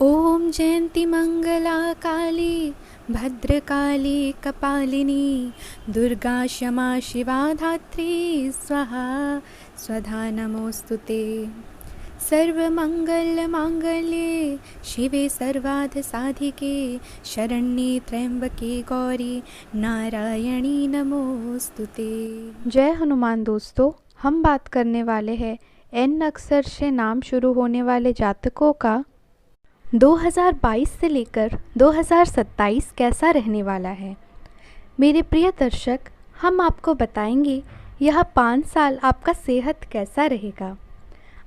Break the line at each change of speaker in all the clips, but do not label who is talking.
ॐ जयन्ती मङ्गला काली भद्रकाली कपालिनी दुर्गा क्षमा शिवा धात्री स्वाहा स्वधा नमोऽस्तु ते। सर्वमङ्गलमाङ्गल्ये शिवे सर्वार्थसाधिके शरण्ये त्र्यंबके गौरी नारायणी नमोऽस्तु ते।
जय हनुमान। दोस्तों, हम बात करने वाले हैं एन अक्षर से नाम शुरू होने वाले जातकों का 2022 से लेकर 2027 कैसा रहने वाला है। मेरे प्रिय दर्शक, हम आपको बताएंगे यह 5 साल आपका सेहत कैसा रहेगा,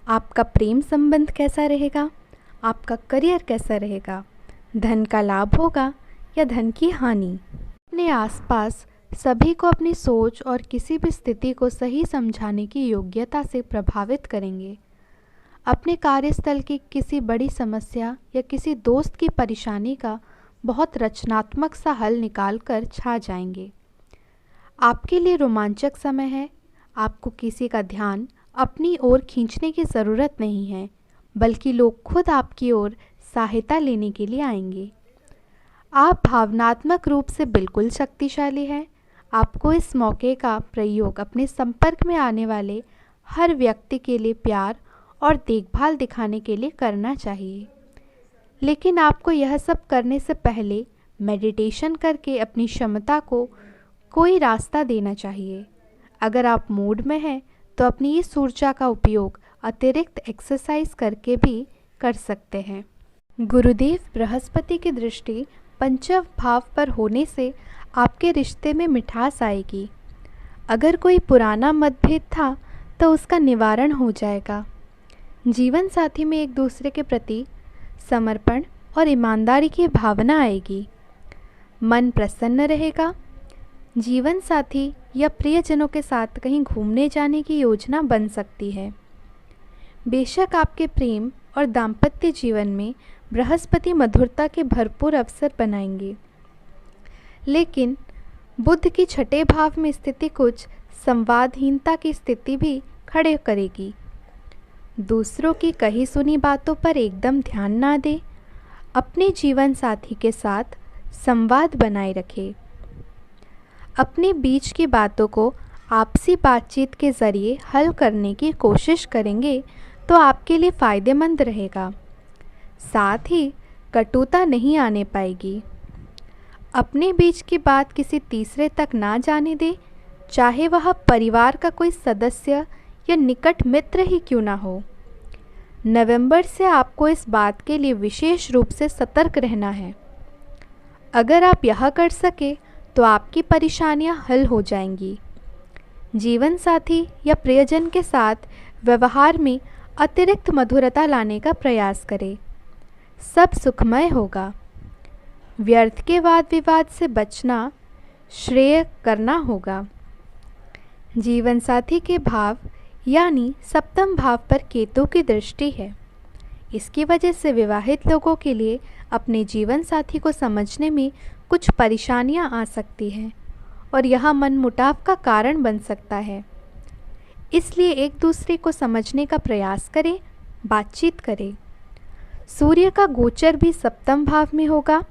आपका प्रेम संबंध कैसा रहेगा, आपका करियर कैसा रहेगा, धन का लाभ होगा या धन की हानि। अपने आसपास सभी को अपनी सोच और किसी भी स्थिति को सही समझाने की योग्यता से प्रभावित करेंगे। अपने कार्यस्थल की किसी बड़ी समस्या या किसी दोस्त की परेशानी का बहुत रचनात्मक सा हल निकाल कर छा जाएंगे। आपके लिए रोमांचक समय है। आपको किसी का ध्यान अपनी ओर खींचने की ज़रूरत नहीं है, बल्कि लोग खुद आपकी ओर सहायता लेने के लिए आएंगे। आप भावनात्मक रूप से बिल्कुल शक्तिशाली हैं। आपको इस मौके का प्रयोग अपने संपर्क में आने वाले हर व्यक्ति के लिए प्यार और देखभाल दिखाने के लिए करना चाहिए। लेकिन आपको यह सब करने से पहले मेडिटेशन करके अपनी क्षमता को कोई रास्ता देना चाहिए। अगर आप मूड में हैं तो अपनी इस ऊर्जा का उपयोग अतिरिक्त एक्सरसाइज करके भी कर सकते हैं। गुरुदेव बृहस्पति की दृष्टि पंचम भाव पर होने से आपके रिश्ते में मिठास आएगी। अगर कोई पुराना मतभेद था तो उसका निवारण हो जाएगा। जीवन साथी में एक दूसरे के प्रति समर्पण और ईमानदारी की भावना आएगी। मन प्रसन्न रहेगा। जीवन साथी या प्रियजनों के साथ कहीं घूमने जाने की योजना बन सकती है। बेशक आपके प्रेम और दाम्पत्य जीवन में बृहस्पति मधुरता के भरपूर अवसर बनाएंगे, लेकिन बुध की छठे भाव में स्थिति कुछ संवादहीनता की स्थिति भी खड़े करेगी। दूसरों की कही सुनी बातों पर एकदम ध्यान ना दें। अपने जीवन साथी के साथ संवाद बनाए रखें। अपने बीच की बातों को आपसी बातचीत के ज़रिए हल करने की कोशिश करेंगे तो आपके लिए फ़ायदेमंद रहेगा। साथ ही कटुता नहीं आने पाएगी। अपने बीच की बात किसी तीसरे तक ना जाने दें, चाहे वह परिवार का कोई सदस्य या निकट मित्र ही क्यों ना हो। नवंबर से आपको इस बात के लिए विशेष रूप से सतर्क रहना है। अगर आप यह कर सके तो आपकी परेशानियां हल हो जाएंगी। जीवन साथी या प्रियजन के साथ व्यवहार में अतिरिक्त मधुरता लाने का प्रयास करें। सब सुखमय होगा। व्यर्थ के वाद विवाद से बचना श्रेय करना होगा। जीवन साथी के भाव यानी सप्तम भाव पर केतु की दृष्टि है। इसकी वजह से विवाहित लोगों के लिए अपने जीवन साथी को समझने में कुछ परेशानियां आ सकती हैं और यह मनमुटाव का कारण बन सकता है। इसलिए एक दूसरे को समझने का प्रयास करें, बातचीत करें। सूर्य का गोचर भी सप्तम भाव में होगा।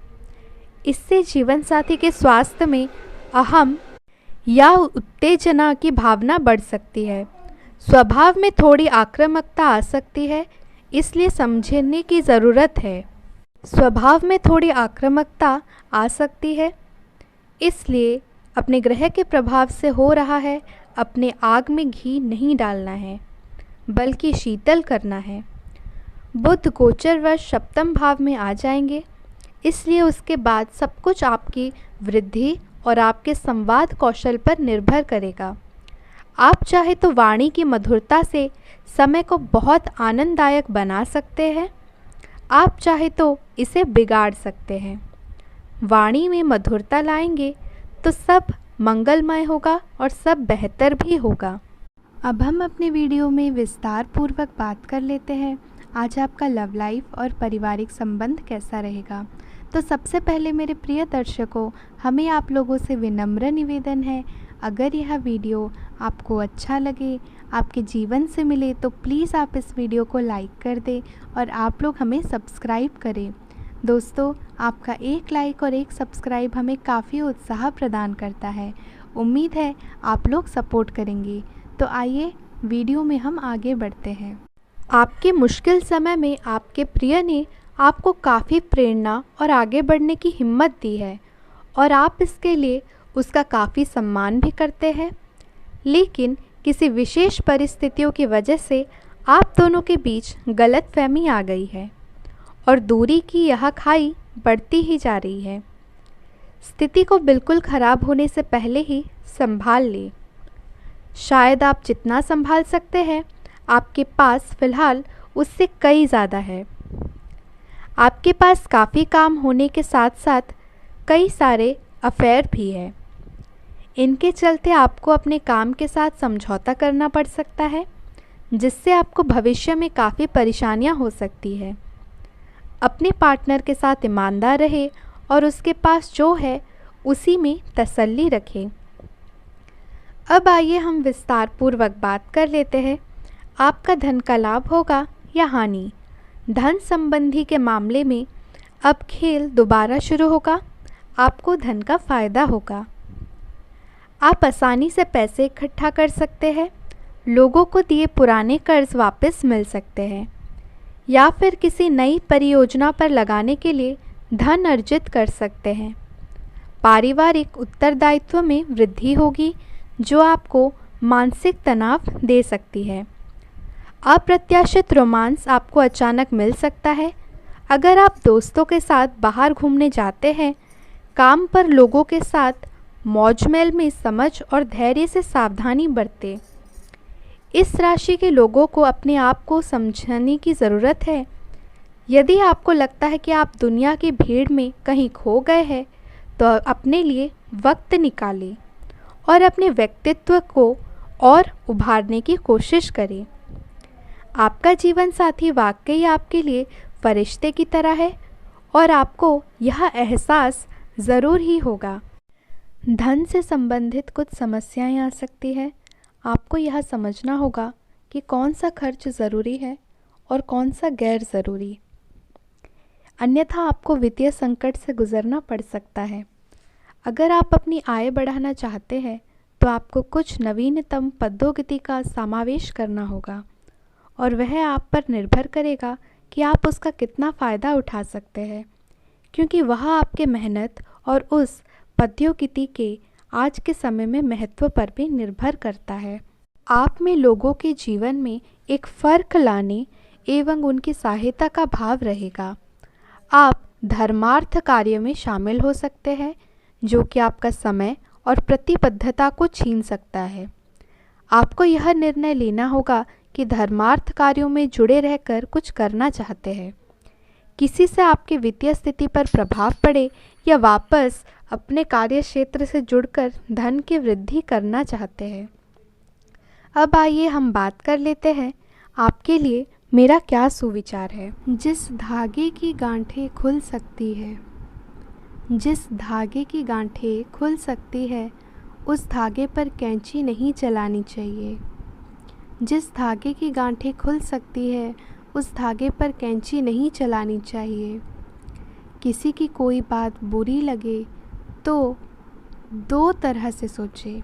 इससे जीवन साथी के स्वास्थ्य में अहम या उत्तेजना की भावना बढ़ सकती है। स्वभाव में थोड़ी आक्रामकता आ सकती है, इसलिए समझने की ज़रूरत है। स्वभाव में थोड़ी आक्रामकता आ सकती है, इसलिए अपने ग्रह के प्रभाव से हो रहा है। अपने आग में घी नहीं डालना है, बल्कि शीतल करना है। बुध गोचरवश सप्तम भाव में आ जाएंगे, इसलिए उसके बाद सब कुछ आपकी वृद्धि और आपके संवाद कौशल पर निर्भर करेगा। आप चाहे तो वाणी की मधुरता से समय को बहुत आनंददायक बना सकते हैं। आप चाहे तो इसे बिगाड़ सकते हैं। वाणी में मधुरता लाएंगे तो सब मंगलमय होगा और सब बेहतर भी होगा। अब हम अपने वीडियो में विस्तार पूर्वक बात कर लेते हैं आज आपका लव लाइफ और पारिवारिक संबंध कैसा रहेगा। तो सबसे पहले मेरे प्रिय दर्शकों, हमें आप लोगों से विनम्र निवेदन है, अगर यह वीडियो आपको अच्छा लगे, आपके जीवन से मिले, तो प्लीज़ आप इस वीडियो को लाइक कर दें और आप लोग हमें सब्सक्राइब करें। दोस्तों, आपका एक लाइक और एक सब्सक्राइब हमें काफ़ी उत्साह प्रदान करता है। उम्मीद है आप लोग सपोर्ट करेंगे। तो आइए वीडियो में हम आगे बढ़ते हैं। आपके मुश्किल समय में आपके प्रिय ने आपको काफ़ी प्रेरणा और आगे बढ़ने की हिम्मत दी है और आप इसके लिए उसका काफ़ी सम्मान भी करते हैं। लेकिन किसी विशेष परिस्थितियों की वजह से आप दोनों के बीच गलतफहमी आ गई है और दूरी की यह खाई बढ़ती ही जा रही है। स्थिति को बिल्कुल ख़राब होने से पहले ही संभाल लें। शायद आप जितना संभाल सकते हैं आपके पास फ़िलहाल उससे कई ज़्यादा है। आपके पास काफ़ी काम होने के साथ साथ कई सारे अफेयर भी है। इनके चलते आपको अपने काम के साथ समझौता करना पड़ सकता है, जिससे आपको भविष्य में काफ़ी परेशानियां हो सकती है। अपने पार्टनर के साथ ईमानदार रहे और उसके पास जो है उसी में तसल्ली रखें। अब आइए हम विस्तार पूर्वक बात कर लेते हैं। आपका धन का लाभ होगा या हानि। धन संबंधी के मामले में अब खेल दोबारा शुरू होगा। आपको धन का फ़ायदा होगा। आप आसानी से पैसे इकट्ठा कर सकते हैं। लोगों को दिए पुराने कर्ज वापस मिल सकते हैं या फिर किसी नई परियोजना पर लगाने के लिए धन अर्जित कर सकते हैं। पारिवारिक उत्तरदायित्व में वृद्धि होगी जो आपको मानसिक तनाव दे सकती है। अप्रत्याशित रोमांस आपको अचानक मिल सकता है। अगर आप दोस्तों के साथ बाहर घूमने जाते हैं, काम पर लोगों के साथ मौजमेल में समझ और धैर्य से सावधानी बरतें। इस राशि के लोगों को अपने आप को समझने की ज़रूरत है। यदि आपको लगता है कि आप दुनिया की भीड़ में कहीं खो गए हैं, तो अपने लिए वक्त निकालें और अपने व्यक्तित्व को और उभारने की कोशिश करें। आपका जीवन साथी वाकई आपके लिए फरिश्ते की तरह है और आपको यह एहसास ज़रूर ही होगा। धन से संबंधित कुछ समस्याएं आ सकती है। आपको यह समझना होगा कि कौन सा खर्च ज़रूरी है और कौन सा गैर ज़रूरी, अन्यथा आपको वित्तीय संकट से गुजरना पड़ सकता है। अगर आप अपनी आय बढ़ाना चाहते हैं तो आपको कुछ नवीनतम पद्धति का समावेश करना होगा और वह आप पर निर्भर करेगा कि आप उसका कितना फ़ायदा उठा सकते हैं, क्योंकि वह आपके मेहनत और उस पद्धति के आज के समय में महत्व पर भी निर्भर करता है। आप में लोगों के जीवन में एक फ़र्क लाने एवं उनकी सहायता का भाव रहेगा। आप धर्मार्थ कार्य में शामिल हो सकते हैं जो कि आपका समय और प्रतिबद्धता को छीन सकता है। आपको यह निर्णय लेना होगा कि धर्मार्थ कार्यों में जुड़े रहकर कुछ करना चाहते हैं, किसी से आपकी वित्तीय स्थिति पर प्रभाव पड़े या वापस अपने कार्य क्षेत्र से जुड़कर धन की वृद्धि करना चाहते हैं। अब आइए हम बात कर लेते हैं आपके लिए मेरा क्या सुविचार है। जिस धागे की गांठें खुल सकती है, जिस धागे की गांठें खुल सकती है उस धागे पर कैंची नहीं चलानी चाहिए। जिस धागे की गांठें खुल सकती है उस धागे पर कैंची नहीं चलानी चाहिए। किसी की कोई बात बुरी लगे तो दो तरह से सोचे।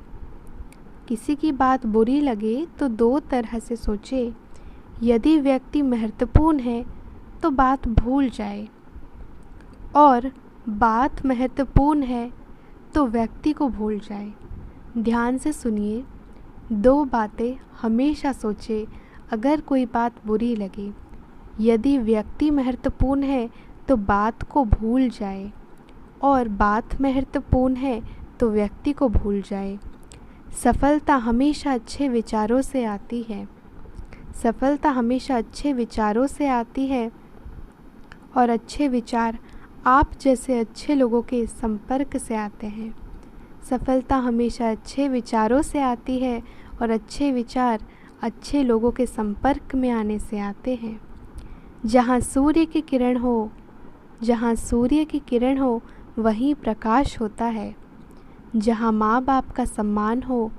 किसी की बात बुरी लगे तो दो तरह से सोचे। यदि व्यक्ति महत्वपूर्ण है तो बात भूल जाए और बात महत्वपूर्ण है तो व्यक्ति को भूल जाए। ध्यान से सुनिए, दो बातें हमेशा सोचे। अगर कोई बात बुरी लगे, यदि व्यक्ति महत्वपूर्ण है तो बात को भूल जाए और बात महत्वपूर्ण है तो व्यक्ति को भूल जाए। सफलता हमेशा अच्छे विचारों से आती है। सफलता हमेशा अच्छे विचारों से आती है और अच्छे विचार आप जैसे अच्छे लोगों के संपर्क से आते हैं। सफलता हमेशा अच्छे विचारों से आती है और अच्छे विचार अच्छे लोगों के संपर्क में आने से आते हैं। जहाँ सूर्य की किरण हो, जहाँ सूर्य की किरण हो वहीं प्रकाश होता है। जहाँ माँ बाप का सम्मान हो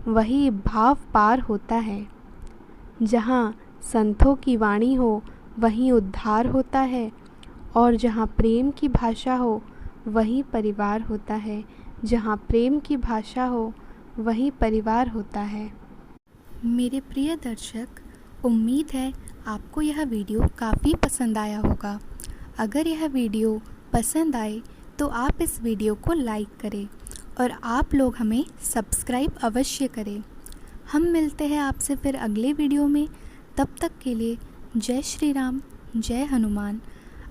वहीं भाव पार होता है। जहाँ संतों की वाणी हो वहीं उद्धार होता है, और जहाँ प्रेम की भाषा हो वहीं परिवार होता है। जहाँ प्रेम की भाषा हो वहीं परिवार होता है।
मेरे प्रिय दर्शक, उम्मीद है आपको यह वीडियो काफ़ी पसंद आया होगा। अगर यह वीडियो पसंद आए तो आप इस वीडियो को लाइक करें और आप लोग हमें सब्सक्राइब अवश्य करें। हम मिलते हैं आपसे फिर अगले वीडियो में। तब तक के लिए जय श्री राम, जय हनुमान।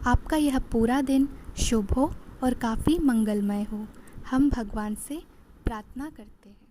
आपका यह पूरा दिन शुभ हो और काफ़ी मंगलमय हो, हम भगवान से प्रार्थना करते हैं।